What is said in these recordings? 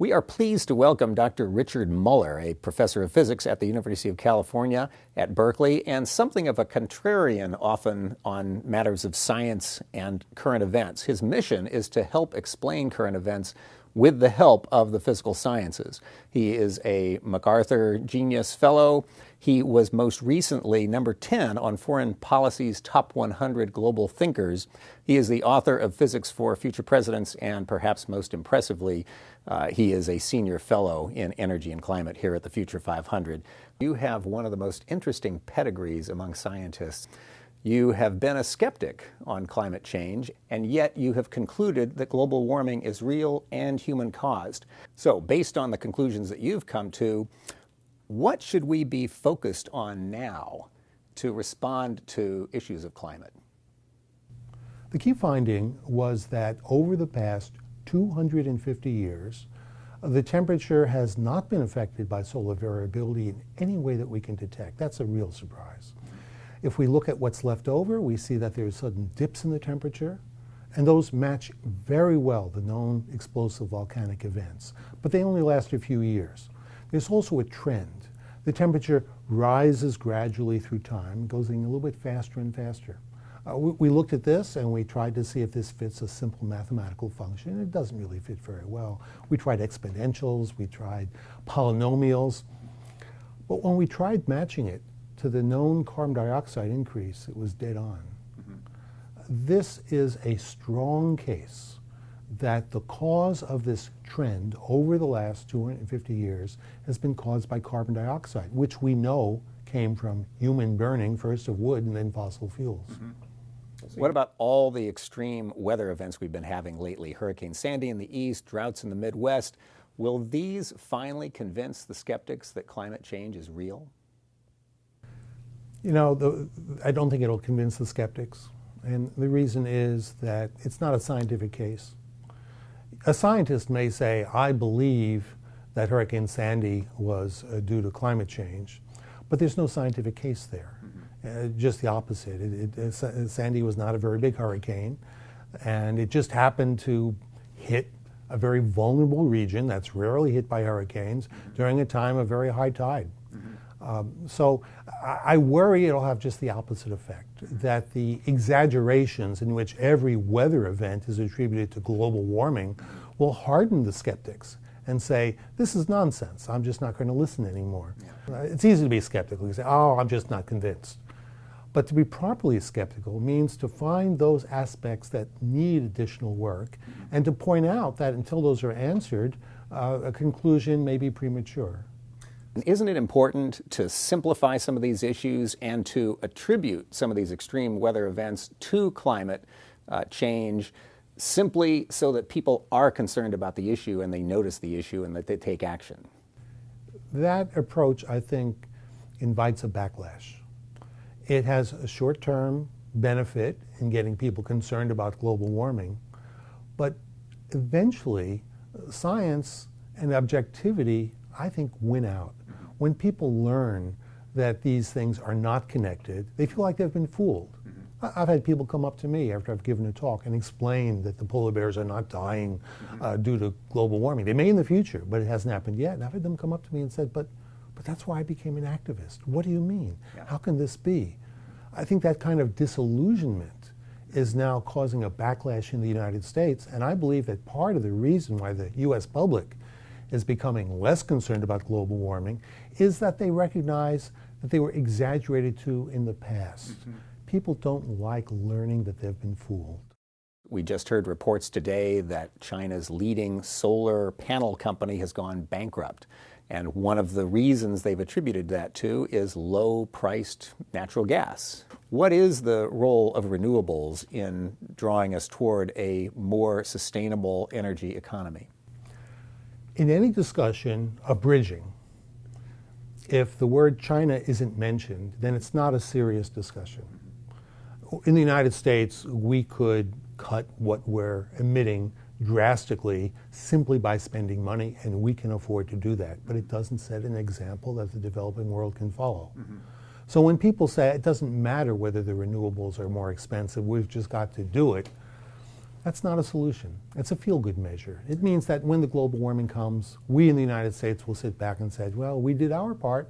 We are pleased to welcome Dr. Richard Muller, a professor of physics at the University of California at Berkeley, and something of a contrarian often on matters of science and current events. His mission is to help explain current events with the help of the physical sciences. He is a MacArthur Genius Fellow. He was most recently number 10 on Foreign Policy's Top 100 Global Thinkers. He is the author of Physics for Future Presidents, and perhaps most impressively, he is a senior fellow in energy and climate here at the Future 500. You have one of the most interesting pedigrees among scientists. You have been a skeptic on climate change, and yet you have concluded that global warming is real and human-caused. So, based on the conclusions that you've come to, what should we be focused on now to respond to issues of climate? The key finding was that over the past 250 years, the temperature has not been affected by solar variability in any way that we can detect. That's a real surprise. If we look at what's left over, we see that there are sudden dips in the temperature, and those match very well the known explosive volcanic events. But they only last a few years. There's also a trend. The temperature rises gradually through time, goes a little bit faster and faster. We looked at this and we tried to see if this fits a simple mathematical function. It doesn't really fit very well. We tried exponentials, we tried polynomials, but when we tried matching it to the known carbon dioxide increase, it was dead on. This is a strong case that the cause of this trend over the last 250 years has been caused by carbon dioxide, which we know came from human burning, first of wood and then fossil fuels. What about all the extreme weather events we've been having lately? Hurricane Sandy in the east, droughts in the Midwest. Will these finally convince the skeptics that climate change is real? You know, I don't think it'll convince the skeptics. And the reason is that it's not a scientific case. A scientist may say, I believe that Hurricane Sandy was due to climate change, but there's no scientific case there. Just the opposite. Sandy was not a very big hurricane, and it just happened to hit a very vulnerable region that's rarely hit by hurricanes during a time of very high tide. So I worry it'll have just the opposite effect, that the exaggerations in which every weather event is attributed to global warming will harden the skeptics and say, this is nonsense, I'm just not going to listen anymore. It's easy to be skeptical. You say, oh, I'm just not convinced. But to be properly skeptical means to find those aspects that need additional work and to point out that until those are answered, a conclusion may be premature. Isn't it important to simplify some of these issues and to attribute some of these extreme weather events to climate change simply so that people are concerned about the issue and they notice the issue and that they take action? That approach, I think, invites a backlash. It has a short-term benefit in getting people concerned about global warming, but eventually science and objectivity, I think, win out. When people learn that these things are not connected, they feel like they've been fooled. I've had people come up to me after I've given a talk and explain that the polar bears are not dying due to global warming. They may in the future, but it hasn't happened yet. And I've had them come up to me and said, but that's why I became an activist. What do you mean? How can this be? I think that kind of disillusionment is now causing a backlash in the United States, and I believe that part of the reason why the U.S. public is becoming less concerned about global warming is that they recognize that they were exaggerated to in the past. People don't like learning that they've been fooled. We just heard reports today that China's leading solar panel company has gone bankrupt. And one of the reasons they've attributed that to is low-priced natural gas. What is the role of renewables in drawing us toward a more sustainable energy economy? In any discussion of bridging, if the word China isn't mentioned, then it's not a serious discussion. In the United States, we could cut what we're emitting drastically simply by spending money, and we can afford to do that. But it doesn't set an example that the developing world can follow. So when people say it doesn't matter whether the renewables are more expensive, we've just got to do it, That's not a solution. It's a feel-good measure. It means that when the global warming comes, we in the United States will sit back and say, well, we did our part,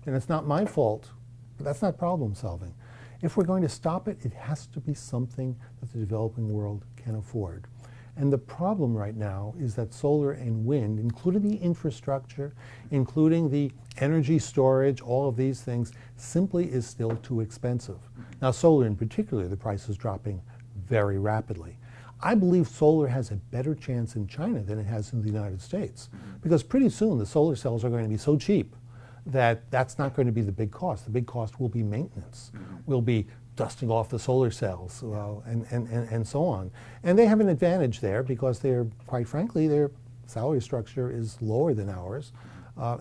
and it's not my fault. But that's not problem solving. If we're going to stop it, it has to be something that the developing world can afford. And the problem right now is that solar and wind, including the infrastructure, including the energy storage, all of these things, simply is still too expensive. Now, solar in particular, the price is dropping very rapidly. I believe solar has a better chance in China than it has in the United States, because pretty soon the solar cells are going to be so cheap that that's not going to be the big cost. The big cost will be maintenance. We'll be dusting off the solar cells and so on. And they have an advantage there because they're, quite frankly, their salary structure is lower than ours.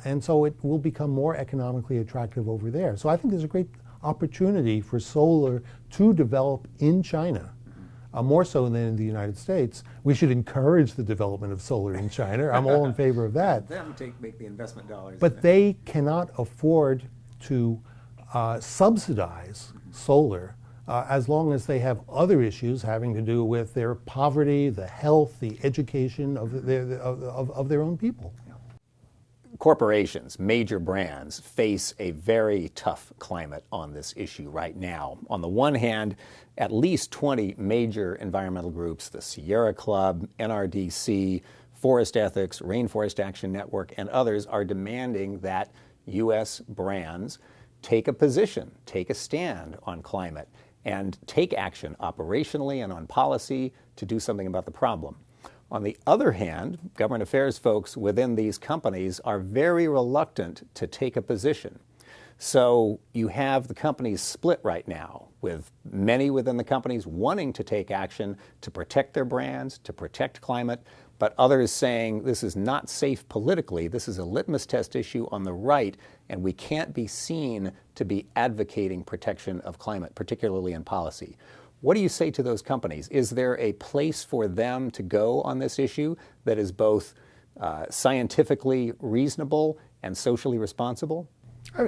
And so it will become more economically attractive over there. So I think there's a great opportunity for solar to develop in China. More so than in the United States. We should encourage the development of solar in China. I'm all in favor of that. Them make the investment dollars. But they cannot afford to subsidize solar as long as they have other issues having to do with their poverty, the health, the education of their own people. Corporations, major brands, face a very tough climate on this issue right now. On the one hand, at least 20 major environmental groups, the Sierra Club, NRDC, Forest Ethics, Rainforest Action Network, and others are demanding that U.S. brands take a position, take a stand on climate, and take action operationally and on policy to do something about the problem. On the other hand, government affairs folks within these companies are very reluctant to take a position. So you have the companies split right now, with many within the companies wanting to take action to protect their brands, to protect climate, but others saying this is not safe politically, this is a litmus test issue on the right, and we can't be seen to be advocating protection of climate, particularly in policy. What do you say to those companies? Is there a place for them to go on this issue that is both scientifically reasonable and socially responsible?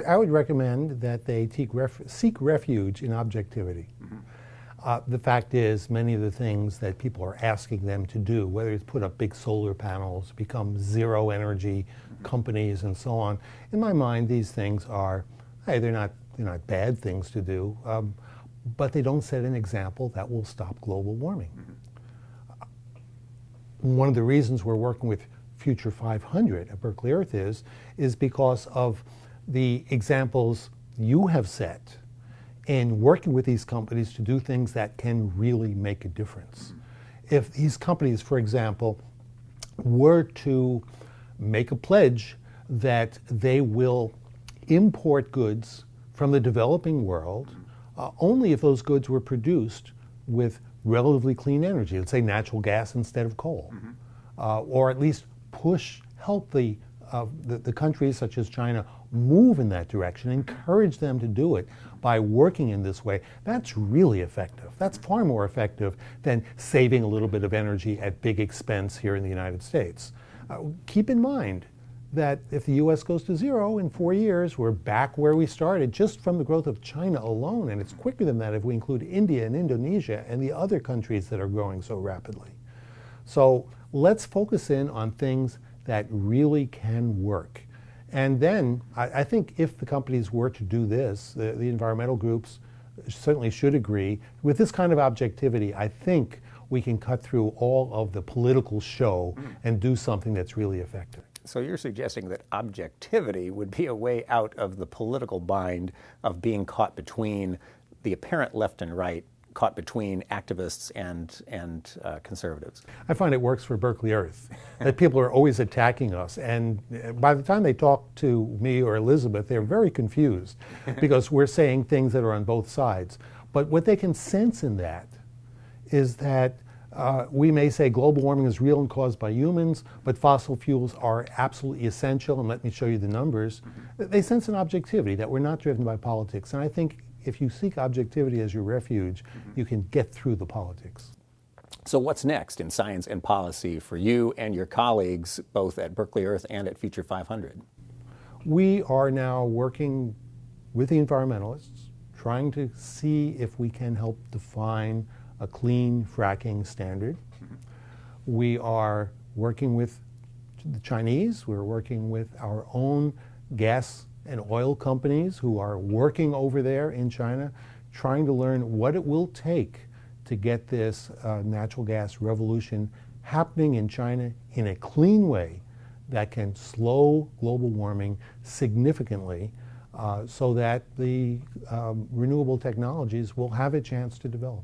I would recommend that they seek refuge in objectivity. The fact is, many of the things that people are asking them to do, whether it's put up big solar panels, become zero energy companies, and so on, in my mind, these things are, hey, they're not bad things to do. But they don't set an example that will stop global warming. One of the reasons we're working with Future 500 at Berkeley Earth is because of the examples you have set in working with these companies to do things that can really make a difference. If these companies, for example, were to make a pledge that they will import goods from the developing world only if those goods were produced with relatively clean energy, let's say natural gas instead of coal, or at least help the countries such as China move in that direction, encourage them to do it by working in this way. That's really effective. That's far more effective than saving a little bit of energy at big expense here in the United States. Keep in mind that if the U.S. goes to zero in 4 years, we're back where we started just from the growth of China alone, and it's quicker than that if we include India and Indonesia and the other countries that are growing so rapidly. So let's focus in on things that really can work. And then I think if the companies were to do this, the environmental groups certainly should agree. With this kind of objectivity, I think we can cut through all of the political show and do something that's really effective. So you're suggesting that objectivity would be a way out of the political bind of being caught between the apparent left and right, caught between activists and conservatives. I find it works for Berkeley Earth, that people are always attacking us, and by the time they talk to me or Elizabeth, they're very confused because we're saying things that are on both sides. But what they can sense in that is that we may say global warming is real and caused by humans, but fossil fuels are absolutely essential, and let me show you the numbers. They sense an objectivity, that we're not driven by politics. And I think if you seek objectivity as your refuge, you can get through the politics. So what's next in science and policy for you and your colleagues, both at Berkeley Earth and at Future 500? We are now working with the environmentalists, trying to see if we can help define a clean fracking standard. We are working with the Chinese. We're working with our own gas and oil companies who are working over there in China, trying to learn what it will take to get this natural gas revolution happening in China in a clean way that can slow global warming significantly so that the renewable technologies will have a chance to develop.